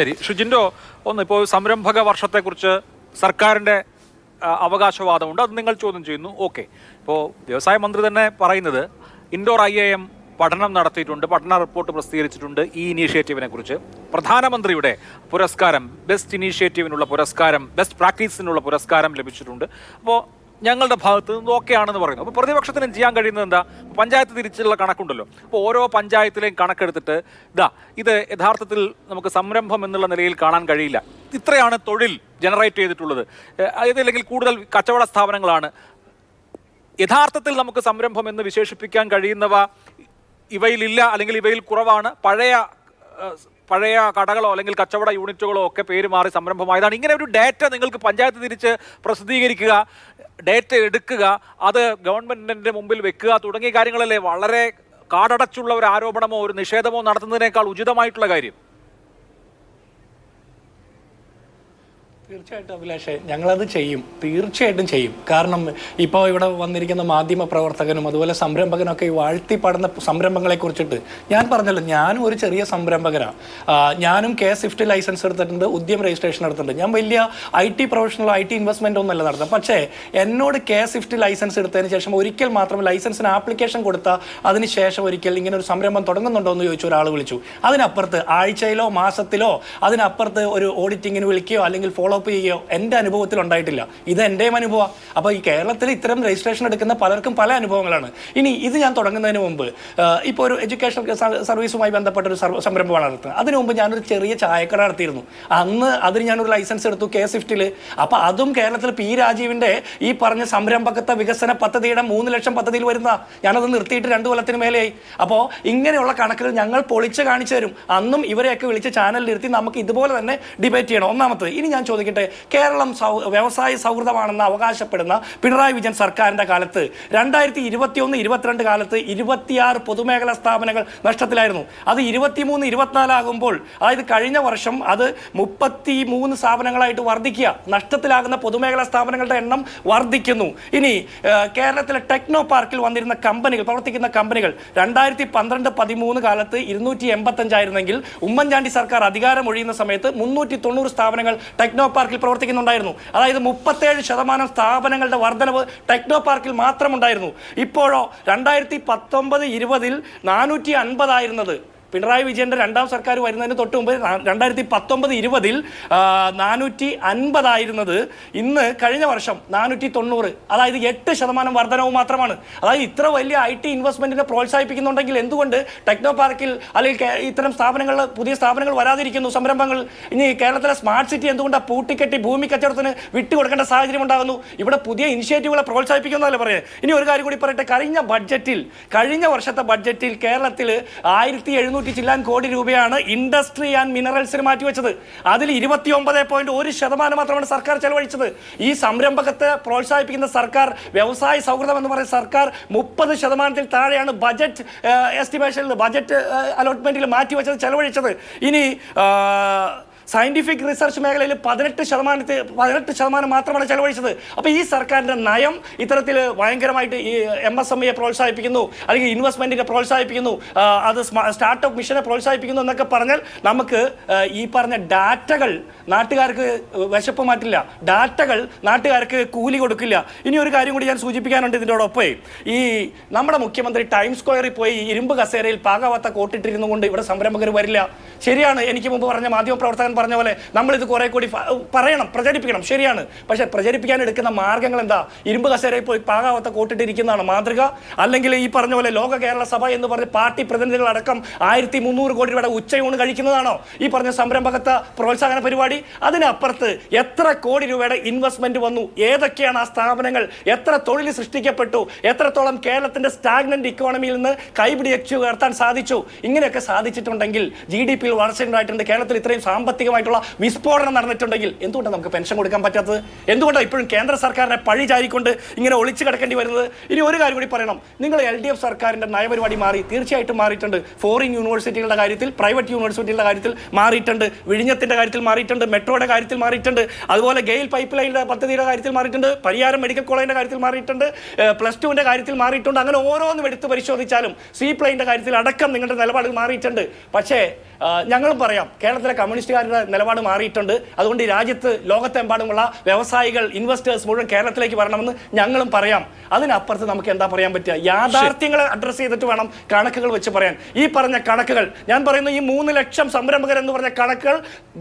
ശരി ഷുജിൻഡോ, ഇപ്പോൾ സംരംഭക വർഷത്തെക്കുറിച്ച് സർക്കാരിൻ്റെ അവകാശവാദമുണ്ട്, അത് നിങ്ങൾ ചോദ്യം ചെയ്യുന്നു. ഓക്കെ, ഇപ്പോൾ വ്യവസായ മന്ത്രി തന്നെ പറയുന്നത് ഇൻഡോർ IIM പഠനം നടത്തിയിട്ടുണ്ട്, പഠന റിപ്പോർട്ട് പ്രസിദ്ധീകരിച്ചിട്ടുണ്ട് ഈ ഇനീഷ്യേറ്റീവിനെ കുറിച്ച്. പ്രധാനമന്ത്രിയുടെ പുരസ്കാരം, ബെസ്റ്റ് ഇനീഷ്യേറ്റീവിനുള്ള പുരസ്കാരം, ബെസ്റ്റ് പ്രാക്ടീസിനുള്ള പുരസ്കാരം ലഭിച്ചിട്ടുണ്ട്. അപ്പോൾ ഞങ്ങളുടെ ഭാഗത്ത് നിന്ന് ഓക്കെയാണെന്ന് പറയുന്നു. അപ്പോൾ പ്രതിപക്ഷത്തിന് ചെയ്യാൻ കഴിയുന്നത് എന്താ? പഞ്ചായത്ത് തിരിച്ചുള്ള കണക്കുണ്ടല്ലോ, അപ്പോൾ ഓരോ പഞ്ചായത്തിലെയും കണക്കെടുത്തിട്ട് ഇത് യഥാർത്ഥത്തിൽ നമുക്ക് സംരംഭം എന്നുള്ള നിലയിൽ കാണാൻ കഴിയില്ല, ഇത്രയാണ് തൊഴിൽ ജനറേറ്റ് ചെയ്തിട്ടുള്ളത്, ഇതില്ലെങ്കിൽ കൂടുതൽ കച്ചവട സ്ഥാപനങ്ങളാണ്, യഥാർത്ഥത്തിൽ നമുക്ക് സംരംഭം എന്ന് വിശേഷിപ്പിക്കാൻ കഴിയുന്നവ ഇവയിലില്ല, അല്ലെങ്കിൽ ഇവയിൽ കുറവാണ്, പഴയ കടകളോ അല്ലെങ്കിൽ കച്ചവട യൂണിറ്റുകളോ ഒക്കെ പേര് മാറി സംരംഭമായതാണ്. ഇങ്ങനെ ഒരു ഡേറ്റ നിങ്ങൾക്ക് പഞ്ചായത്ത് തിരിച്ച് പ്രസിദ്ധീകരിക്കുക, ഡേറ്റ എടുക്കുക, അത് ഗവൺമെന്റിന്റെ മുമ്പിൽ വെക്കുക തുടങ്ങിയ കാര്യങ്ങളല്ലേ വളരെ കാടടച്ചുള്ള ഒരു ആരോപണമോ ഒരു നിഷേധമോ നടത്തുന്നതിനേക്കാൾ ഉചിതമായിട്ടുള്ള കാര്യം? തീർച്ചയായിട്ടും അഭിലാഷേ, ഞങ്ങളത് ചെയ്യും, തീർച്ചയായിട്ടും ചെയ്യും. കാരണം ഇപ്പോൾ ഇവിടെ വന്നിരിക്കുന്ന മാധ്യമ പ്രവർത്തകനും അതുപോലെ സംരംഭകനൊക്കെ ഈ വാഴ്ത്തിപ്പാടുന്ന സംരംഭങ്ങളെ കുറിച്ചിട്ട് ഞാൻ പറഞ്ഞല്ലോ, ഞാനും ഒരു ചെറിയ സംരംഭകനാണ്. ഞാനും സ്വിഫ്റ്റ് ലൈസൻസ് എടുത്തിട്ടുണ്ട്, ഉദ്യം രജിസ്ട്രേഷൻ എടുത്തിട്ടുണ്ട്. ഞാൻ വലിയ IT പ്രൊഫഷണലോ IT ഇൻവെസ്റ്റ്മെൻ്റ് ഒന്നുമല്ല നടത്തുന്നത്. പക്ഷേ എന്നോട് സ്വിഫ്റ്റ് ലൈസൻസ് എടുത്തതിന് ശേഷം ഒരിക്കൽ മാത്രം ലൈസൻസിന് ആപ്ലിക്കേഷൻ കൊടുത്താൽ അതിന് ശേഷം ഒരിക്കൽ ഇങ്ങനെ ഒരു സംരംഭം തുടങ്ങുന്നുണ്ടോ എന്ന് ചോദിച്ചു ഒരാൾ വിളിച്ചു. അതിനപ്പുറത്ത് ആഴ്ചയിലോ മാസത്തിലോ അതിനപ്പുറത്ത് ഒരു ഓഡിറ്റിങ്ങിന് വിളിക്കുകയോ അല്ലെങ്കിൽ ഫോളോ ചെയ്യുകയോ എൻ്റെ അനുഭവത്തിൽ ഉണ്ടായിട്ടില്ല. ഇത് എൻ്റെയും അനുഭവമാണ്. അപ്പോൾ ഈ കേരളത്തിൽ ഇത്തരം രജിസ്ട്രേഷൻ എടുക്കുന്ന പലർക്കും പല അനുഭവങ്ങളാണ്. ഇനി ഇത് ഞാൻ തുടങ്ങുന്നതിന് മുമ്പ് ഇപ്പോൾ ഒരു എഡ്യൂക്കേഷൻ സർവീസുമായി ബന്ധപ്പെട്ട ഒരു സംരംഭമാണ് നടത്തുന്നത്. അതിനു മുമ്പ് ഞാനൊരു ചെറിയ ചായക്കട നടത്തിയിരുന്നു. അതിന് ഞാനൊരു ലൈസൻസ് എടുത്തു സ്വിഫ്റ്റിൽ. അപ്പോൾ അതും കേരളത്തിൽ P. രാജീവിൻ്റെ ഈ പറഞ്ഞ സംരംഭകത്വ വികസന പദ്ധതിയുടെ 3 ലക്ഷം പദ്ധതിയിൽ വരുന്ന, ഞാനത് നിർത്തിയിട്ട് 2 കൊല്ലത്തിന് മേലെയായി. അപ്പോൾ ഇങ്ങനെയുള്ള കണക്കുകൾ ഞങ്ങൾ പൊളിച്ച് കാണിച്ചു തരും. അന്നും ഇവരെയൊക്കെ വിളിച്ച് ചാനലിൽ ഇരുത്തി നമുക്ക് ഇതുപോലെ തന്നെ ഡിബേറ്റ് ചെയ്യണം. ഒന്നാമത്തെ, ഇനി ഞാൻ ചോദിക്കട്ടെ, കേരളം വ്യവസായ സൗഹൃദമാണെന്ന് അവകാശപ്പെടുന്ന പിണറായി വിജയൻ സർക്കാരിൻ്റെ കാലത്ത് 2021-22 കാലത്ത് 26 പൊതുമേഖലാ സ്ഥാപനങ്ങൾ നഷ്ടത്തിലായിരുന്നു. അത് 23-24 ആകുമ്പോൾ, അതായത് കഴിഞ്ഞ വർഷം അത് 33 സ്ഥാപനങ്ങളായിട്ട് വർദ്ധിക്കുക. നഷ്ടത്തിലാകുന്ന പൊതുമേഖലാ സ്ഥാപനങ്ങളുടെ എണ്ണം വർദ്ധിക്കുന്നു. ഇനി കേരളത്തിലെ ടെക്നോ പാർക്കിൽ വന്നിരുന്ന കമ്പനികൾ, പ്രവർത്തിക്കുന്ന കമ്പനികൾ 2012-13 കാലത്ത് 285 ആയിരുന്നെങ്കിൽ ഉമ്മൻചാണ്ടി സർക്കാർ അധികാരം ഒഴിയുന്ന സമയത്ത് 390 സ്ഥാപനങ്ങൾ ടെക്നോ പാർക്കിൽ പ്രവർത്തിക്കുന്നുണ്ടായിരുന്നു. അതായത് 37% സ്ഥാപനങ്ങളുടെ വർധനവ് ടെക്നോ പാർക്കിൽ മാത്രമുണ്ടായിരുന്നു. ഇപ്പോഴോ 2019-20 450 ആയിരുന്നത് പിണറായി വിജയന്റെ രണ്ടാം സർക്കാർ വരുന്നതിന് തൊട്ട് മുമ്പ് 2019-20 450 ആയിരുന്നത് ഇന്ന് കഴിഞ്ഞ വർഷം 490, അതായത് 8% വർധനവ് മാത്രമാണ്. അതായത് ഇത്ര വലിയ IT ഇൻവെസ്റ്റ്മെന്റിനെ പ്രോത്സാഹിപ്പിക്കുന്നുണ്ടെങ്കിൽ എന്തുകൊണ്ട് ടെക്നോ പാർക്കിൽ അല്ലെങ്കിൽ ഇത്തരം സ്ഥാപനങ്ങളിൽ പുതിയ സ്ഥാപനങ്ങൾ വരാതിരിക്കുന്നു? സംരംഭങ്ങൾ ഇനി കേരളത്തിലെ സ്മാർട്ട് സിറ്റി എന്തുകൊണ്ടാണ് പൂട്ടിക്കെട്ടി ഭൂമി കച്ചവടത്തിന് വിട്ടുകൊടുക്കേണ്ട സാഹചര്യം ഉണ്ടാകുന്നു? ഇവിടെ പുതിയ ഇനിഷ്യേറ്റീവുകളെ പ്രോത്സാഹിപ്പിക്കുന്നതല്ലേ പറയുന്നത്. ഇനി ഒരു കാര്യം കൂടി പറയട്ടെ, കഴിഞ്ഞ വർഷത്തെ ബഡ്ജറ്റിൽ കേരളത്തിൽ 1700 ചില്ലാൻ കോടി രൂപയാണ് ഇൻഡസ്ട്രി ആൻഡ് മിനറൽസിന് മാറ്റിവെച്ചത്. അതിൽ 29.1% മാത്രമാണ് സർക്കാർ ചെലവഴിച്ചത്. ഈ സംരംഭകത്തെ പ്രോത്സാഹിപ്പിക്കുന്ന സർക്കാർ, വ്യവസായ സൗഹൃദം എന്ന് പറയുന്ന സർക്കാർ 30% താഴെയാണ് ബജറ്റ് എസ്റ്റിമേഷനിൽ, ബജറ്റ് അലോട്ട്മെന്റിൽ മാറ്റിവെച്ചത്, ചെലവഴിച്ചത്. ഇനി സയന്റിഫിക് റിസർച്ച് മേഖലയിൽ 18% മാത്രമാണ് ചെലവഴിച്ചത്. അപ്പോൾ ഈ സർക്കാരിൻ്റെ നയം ഇത്തരത്തിൽ ഭയങ്കരമായിട്ട് ഈ MSME പ്രോത്സാഹിപ്പിക്കുന്നു, അല്ലെങ്കിൽ ഇൻവെസ്റ്റ്മെൻറ്റിനെ പ്രോത്സാഹിപ്പിക്കുന്നു, അത് സ്റ്റാർട്ടപ്പ് മിഷനെ പ്രോത്സാഹിപ്പിക്കുന്നു എന്നൊക്കെ പറഞ്ഞാൽ നമുക്ക് ഈ പറഞ്ഞ ഡാറ്റകൾ നാട്ടുകാർക്ക് വിശപ്പ് മാറ്റില്ല, ഡാറ്റകൾ നാട്ടുകാർക്ക് കൂലി കൊടുക്കില്ല. ഇനി ഒരു കാര്യം കൂടി ഞാൻ സൂചിപ്പിക്കാനുണ്ട് ഇതിനോടൊപ്പം. ഈ നമ്മുടെ മുഖ്യമന്ത്രി ടൈംസ് സ്ക്വയറിൽ പോയി ഇരുമ്പ് കസേരയിൽ പാകാവത്ത കോട്ടിട്ടിരുന്നു കൊണ്ട് ഇവിടെ സംരംഭകർ വരില്ല. ശരിയാണ്, എനിക്ക് മുമ്പ് പറഞ്ഞ മാധ്യമപ്രവർത്തകൻ പറഞ്ഞ പോലെ നമ്മളിത് കുറെ കൂടി പറയണം, പ്രചരിപ്പിക്കണം, ശരിയാണ്. പക്ഷെ പ്രചരിപ്പിക്കാൻ എടുക്കുന്ന മാർഗങ്ങൾ എന്താ? ഇരുമ്പ് കസേരയിൽ പോയി പാകാവത്ത കോട്ടിട്ടിരിക്കുന്നതാണ് മാതൃക? അല്ലെങ്കിൽ ഈ പറഞ്ഞ പോലെ ലോക കേരള സഭ എന്ന് പറഞ്ഞ് പാർട്ടി പ്രതിനിധികളടക്കം 1300 കോടി രൂപയുടെ ഉച്ചയൂണ് കഴിക്കുന്നതാണോ ഈ പറഞ്ഞ സംരംഭകത്വ പ്രോത്സാഹന പരിപാടി? അതിനപ്പുറത്ത് എത്ര കോടി രൂപയുടെ ഇൻവെസ്റ്റ്മെന്റ് വന്നു? ഏതൊക്കെയാണ് ആ സ്ഥാപനങ്ങൾ? എത്ര തൊഴിൽ സൃഷ്ടിക്കപ്പെട്ടു? എത്രത്തോളം കേരളത്തിന്റെ സ്റ്റാഗ്നന്റ് ഇക്കോണമിയിൽ നിന്ന് കൈപിടിച്ചു ഉയർത്താൻ സാധിച്ചു? ഇങ്ങനെയൊക്കെ സാധിച്ചിട്ടുണ്ടെങ്കിൽ, GDP വളർച്ചയുണ്ടായിട്ടുണ്ട്, കേരളത്തിൽ ഇത്രയും സാമ്പത്തികമായിട്ടുള്ള വിസ്ഫോടനം നടന്നിട്ടുണ്ടെങ്കിൽ എന്തുകൊണ്ടാണ് നമുക്ക് പെൻഷൻ കൊടുക്കാൻ പറ്റാത്തത്? എന്തുകൊണ്ടാണ് ഇപ്പോഴും കേന്ദ്ര സർക്കാരിനെ പഴി ചാരിക്കൊണ്ട് ഇങ്ങനെ ഒളിച്ചു കിടക്കേണ്ടി വരുന്നത്? ഇനി ഒരു കാര്യം കൂടി പറയണം, നിങ്ങൾ LDF സർക്കാരിന്റെ നയപരിപാടി മാറി, തീർച്ചയായിട്ടും മാറിയിട്ടുണ്ട്. ഫോറിൻ യൂണിവേഴ്സിറ്റികളുടെ കാര്യത്തിൽ, പ്രൈവറ്റ് യൂണിവേഴ്സിറ്റികളുടെ കാര്യത്തിൽ മാറിയിട്ടുണ്ട്, വിഴിഞ്ഞത്തിന്റെ കാര്യത്തിൽ മാറിയിട്ടുണ്ട്, മെട്രോയുടെ കാര്യത്തിൽ മാറിയിട്ടുണ്ട്, അതുപോലെ ഗെയിൽ പൈപ്പ് ലൈനിന്റെ പദ്ധതിയുടെ കാര്യത്തിൽ മാറിയിട്ടുണ്ട്, പരിയാരം മെഡിക്കൽ കോളേജിന്റെ കാര്യത്തിൽ മാറിയിട്ടുണ്ട്, +2ന്റെ കാര്യത്തിൽ മാറിയിട്ടുണ്ട്. അങ്ങനെ ഓരോന്നും എടുത്ത് പരിശോധിച്ചാലും സീ പ്ലെയിനിന്റെ കാര്യത്തിൽ അടക്കം നിങ്ങളുടെ നിലപാട് മാറിയിട്ടുണ്ട്. പക്ഷേ ഞങ്ങളും പറയാം, കേരളത്തിലെ കമ്മ്യൂണിസ്റ്റുകാരുടെ നിലപാട് മാറിയിട്ടുണ്ട്. അതുകൊണ്ട് ഈ രാജ്യത്ത് ലോകത്തെമ്പാടുമുള്ള വ്യവസായികൾ, ഇൻവെസ്റ്റേഴ്സ് മുഴുവൻ കേരളത്തിലേക്ക് വരണമെന്ന് ഞങ്ങളും പറയാം. അതിനപ്പുറത്ത് നമുക്ക് എന്താ പറയാൻ പറ്റുക? യാഥാർത്ഥ്യങ്ങളെ അഡ്രസ്സ് ചെയ്തിട്ട് വേണം കണക്കുകൾ വെച്ച് പറയാൻ. ഈ പറഞ്ഞ കണക്കുകൾ, ഞാൻ പറയുന്നു, ഈ 3 ലക്ഷം സംരംഭകർ എന്ന് പറഞ്ഞ കണക്കുകൾ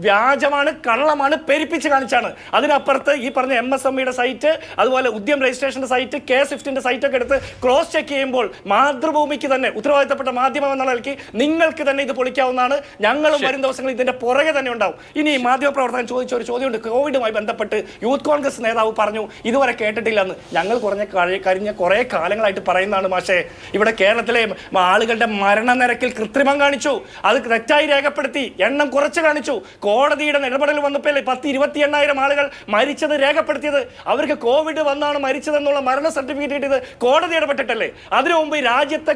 വ്യാജമാണ്, കള്ളമാണ്, പെരുപ്പിച്ച് കാണിച്ചാണ്. അതിനപ്പുറത്ത് ഈ പറഞ്ഞ MSMEയുടെ സൈറ്റ്, അതുപോലെ ഉദ്യം രജിസ്ട്രേഷന്റെ സൈറ്റ്, K-Swiftന്റെ സൈറ്റ് ഒക്കെ എടുത്ത് ക്രോസ് ചെക്ക് ചെയ്യുമ്പോൾ മാതൃഭൂമിക്ക് തന്നെ, ഉത്തരവാദിത്തപ്പെട്ട മാധ്യമം എന്നുള്ള നിലയ്ക്ക് നിങ്ങൾക്ക് തന്നെ ഇത് പൊളിക്കാവുന്നതാണ്. ഞങ്ങളും വരും ദിവസങ്ങളിൽ ഇതിന്റെ പുറകെ തന്നെ ഉണ്ടാവും. ഇനി മാധ്യമപ്രവർത്തകൻ ചോദിച്ച ഒരു ചോദ്യമുണ്ട്, കോവിഡുമായി ബന്ധപ്പെട്ട് യൂത്ത് കോൺഗ്രസ് നേതാവ് പറഞ്ഞു ഇതുവരെ കേട്ടിട്ടില്ലെന്ന്. ഞങ്ങൾ കഴിഞ്ഞ കുറെ കാലങ്ങളായിട്ട് പറയുന്നതാണ് മാഷേ, ഇവിടെ കേരളത്തിലെ ആളുകളുടെ മരണനിരക്കിൽ കൃത്രിമം കാണിച്ചു, അത് തെറ്റായി രേഖപ്പെടുത്തി, എണ്ണം കുറച്ച് കാണിച്ചു. കോടതിയുടെ ഇടപെടൽ വന്നപ്പോൾ 10-28,000 ആളുകൾ മരിച്ചത് രേഖപ്പെടുത്തിയത്. അവർക്ക് കോവിഡ് വന്നാണ് മരിച്ചതെന്നുള്ള മരണ സർട്ടിഫിക്കറ്റ് കിട്ടിയത് കോടതി ഇടപെട്ടിട്ടല്ലേ? അതിനു മുമ്പ് ഈ രാജ്യത്തെ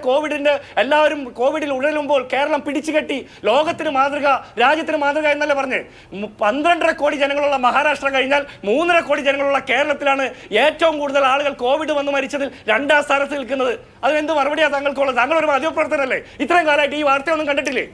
എല്ലാവരും കോവിഡിൽ ഉഴലുമ്പോൾ കേരളം പിടിച്ചുകെട്ടി ലോകത്തിന് മാതൃക, രാജ്യത്തിന് മാതൃക എന്നല്ലേ പറഞ്ഞ്? 12.5 കോടി ജനങ്ങളുള്ള മഹാരാഷ്ട്ര കഴിഞ്ഞാൽ 3.5 കോടി ജനങ്ങളുള്ള കേരളത്തിലാണ് ഏറ്റവും കൂടുതൽ ആളുകൾ കോവിഡ് വന്ന് മരിച്ചതിൽ 2ാം സ്ഥാനത്ത് നിൽക്കുന്നത്. അതിനെന്ത് മറുപടിയാണ് താങ്കൾക്കുള്ളത്? താങ്കൾ ഒരു മാധ്യമപ്രവർത്തകനല്ലേ? ഇത്രയും കാലമായിട്ട് ഈ വാർത്തയൊന്നും കണ്ടിട്ടില്ലേ?